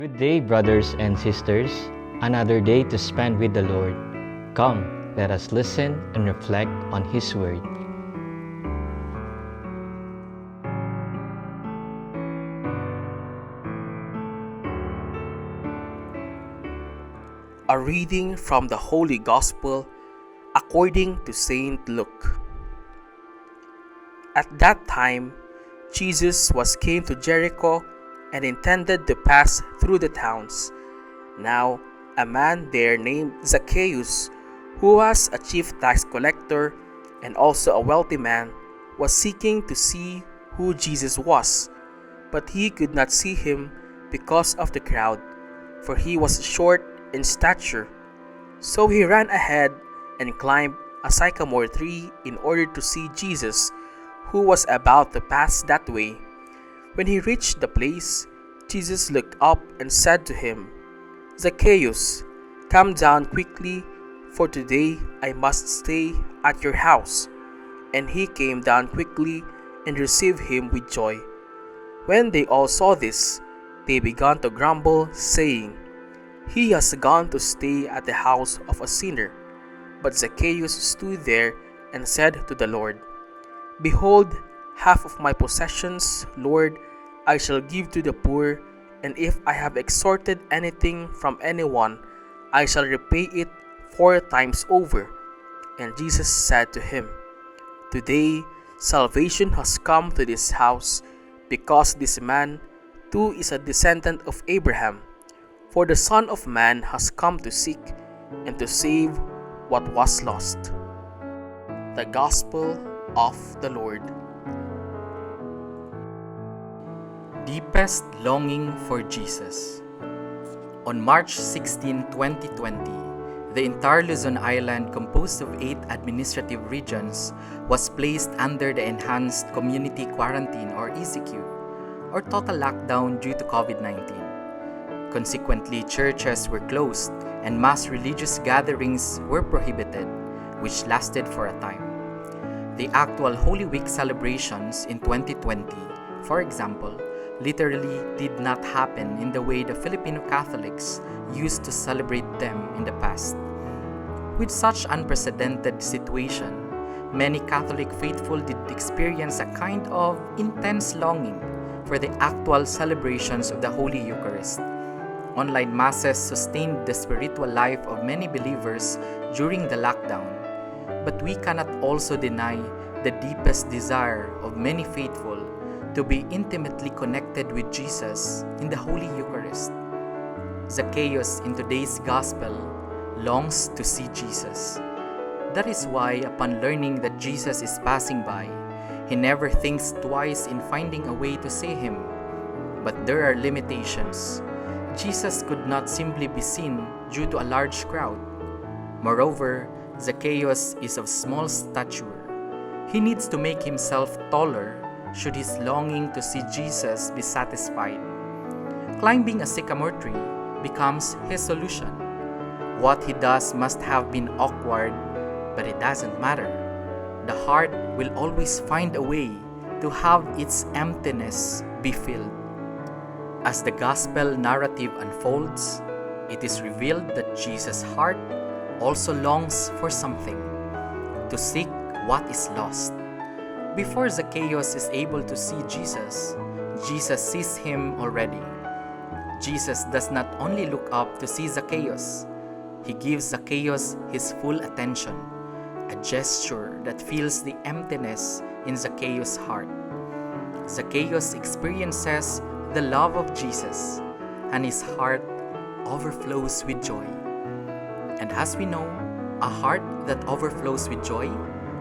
Good day, brothers and sisters. Another day to spend with the Lord. Come, let us listen and reflect on His Word. A reading from the Holy Gospel according to Saint Luke. At that time, Jesus came to Jericho and intended to pass through the towns. Now, a man there named Zacchaeus, who was a chief tax collector and also a wealthy man, was seeking to see who Jesus was, but he could not see him because of the crowd, for he was short in stature. So he ran ahead and climbed a sycamore tree in order to see Jesus, who was about to pass that way. When he reached the place, Jesus looked up and said to him, "Zacchaeus, come down quickly, for today I must stay at your house." And he came down quickly and received him with joy. When they all saw this, they began to grumble, saying, "He has gone to stay at the house of a sinner." But Zacchaeus stood there and said to the Lord, "Behold, half of my possessions, Lord, I shall give to the poor, and if I have extorted anything from anyone, I shall repay it 4 times over." And Jesus said to him, "Today salvation has come to this house, because this man too is a descendant of Abraham. For the Son of Man has come to seek and to save what was lost." The Gospel of the Lord. Deepest longing for Jesus. On March 16, 2020, the entire Luzon Island, composed of 8 administrative regions, was placed under the Enhanced Community Quarantine or ECQ, or total lockdown due to COVID-19. Consequently, churches were closed and mass religious gatherings were prohibited, which lasted for a time. The actual Holy Week celebrations in 2020, for example, literally did not happen in the way the Filipino Catholics used to celebrate them in the past. With such unprecedented situation, many Catholic faithful did experience a kind of intense longing for the actual celebrations of the Holy Eucharist. Online masses sustained the spiritual life of many believers during the lockdown, but we cannot also deny the deepest desire of many faithful to be intimately connected with Jesus in the Holy Eucharist. Zacchaeus in today's Gospel longs to see Jesus. That is why, upon learning that Jesus is passing by, he never thinks twice in finding a way to see him. But there are limitations. Jesus could not simply be seen due to a large crowd. Moreover, Zacchaeus is of small stature. He needs to make himself taller should his longing to see Jesus be satisfied. Climbing a sycamore tree becomes his solution. What he does must have been awkward, but it doesn't matter. The heart will always find a way to have its emptiness be filled. As the gospel narrative unfolds, it is revealed that Jesus' heart also longs for something, to seek what is lost. Before Zacchaeus is able to see Jesus, Jesus sees him already. Jesus does not only look up to see Zacchaeus, he gives Zacchaeus his full attention, a gesture that fills the emptiness in Zacchaeus' heart. Zacchaeus experiences the love of Jesus, and his heart overflows with joy. And as we know, a heart that overflows with joy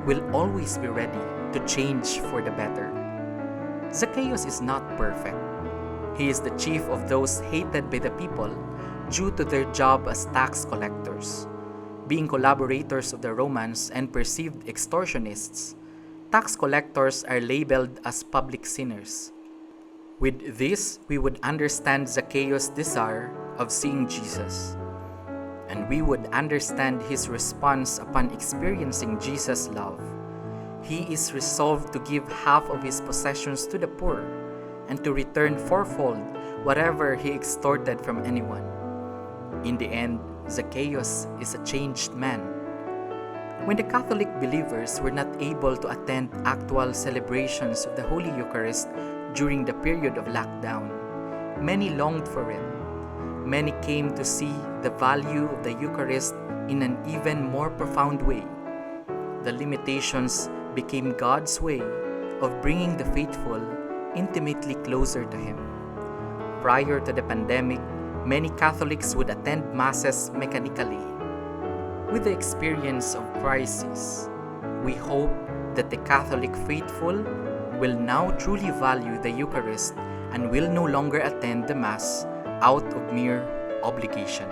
will always be ready to change for the better. Zacchaeus is not perfect. He is the chief of those hated by the people due to their job as tax collectors. Being collaborators of the Romans and perceived extortionists, tax collectors are labeled as public sinners. With this, we would understand Zacchaeus' desire of seeing Jesus, and we would understand his response upon experiencing Jesus' love. He is resolved to give half of his possessions to the poor and to return fourfold whatever he extorted from anyone. In the end, Zacchaeus is a changed man. When the Catholic believers were not able to attend actual celebrations of the Holy Eucharist during the period of lockdown, many longed for it. Many came to see the value of the Eucharist in an even more profound way. The limitations became God's way of bringing the faithful intimately closer to Him. Prior to the pandemic, many Catholics would attend Masses mechanically. With the experience of crisis, we hope that the Catholic faithful will now truly value the Eucharist and will no longer attend the Mass out of mere obligation.